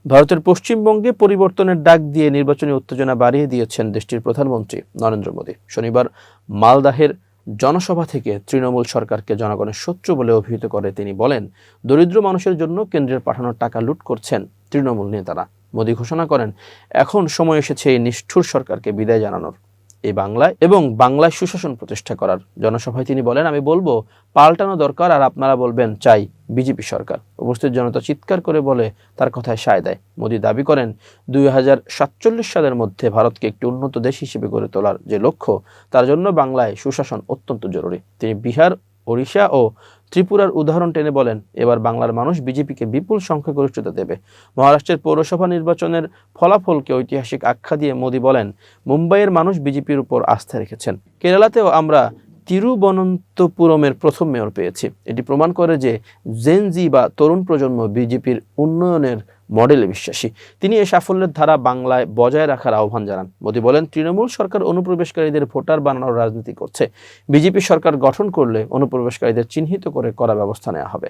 ভারতের পশ্চিমবঙ্গে পরিবর্তনের ডাক দিয়ে নির্বাচনী উত্তেজনা বাড়িয়ে দিয়েছেন দেশটির প্রধানমন্ত্রী নরেন্দ্র মোদী। শনিবার মালদাহের জনসভা থেকে তৃণমূল সরকারকে জনগণের শত্রু বলে অভিহিত করে তিনি বলেন, দরিদ্র মানুষের জন্য কেন্দ্রের পাঠানোর টাকা লুট করছেন তৃণমূল নেতারা। মোদী ঘোষণা করেন, এখন সময় এসেছে এই নিষ্ঠুর সরকারকে বিদায় জানানোর বাংলায় সুশাসন প্রতিষ্ঠা করার। জনসভায় তিনি বলেন, আমি বলবো পাল্টানো দরকার, আর আপনারা বলবেন চাই বিজেপি সরকার। উপস্থিত জনতা চিৎকার করে বলে তার কথায় সায় দেয়। মোদী দাবি করেন, 2047 সালের মধ্যে ভারতকে একটি উন্নত দেশ হিসেবে গড়ে তোলার যে লক্ষ্য, তার জন্য বাংলায় সুশাসন অত্যন্ত জরুরি। তিনি বিহার, ওড়িশা ও ত্রিপুরার উদাহরণ টেনে বলেন, এবার বাংলার মানুষ বিজেপিকে বিপুল সংখ্যাগরিষ্ঠতা দেবে। মহারাষ্ট্রের পৌরসভা নির্বাচনের ফলাফলকে ঐতিহাসিক আখ্যা দিয়ে মোদী বলেন, মুম্বাইয়ের মানুষ বিজেপির উপর আস্থা রেখেছেন। কেরালাতেও আমরা তিরুবনন্তপুরমের প্রথম মেয়র পেয়েছি। এটি প্রমাণ করে যে জেন জি বা তরুণ প্রজন্ম বিজেপির উন্নয়নের মডেলে বিশ্বাসী। তিনি এই সাফল্যের ধারা বাংলায় বজায় রাখার আহ্বান জানান। মোদী বলেন, তৃণমূল সরকার অনুপ্রবেশকারীদের ভোটার বানানোর রাজনীতি করছে। বিজেপি সরকার গঠন করলে অনুপ্রবেশকারীদের চিহ্নিত করে কড়া ব্যবস্থা নেওয়া হবে।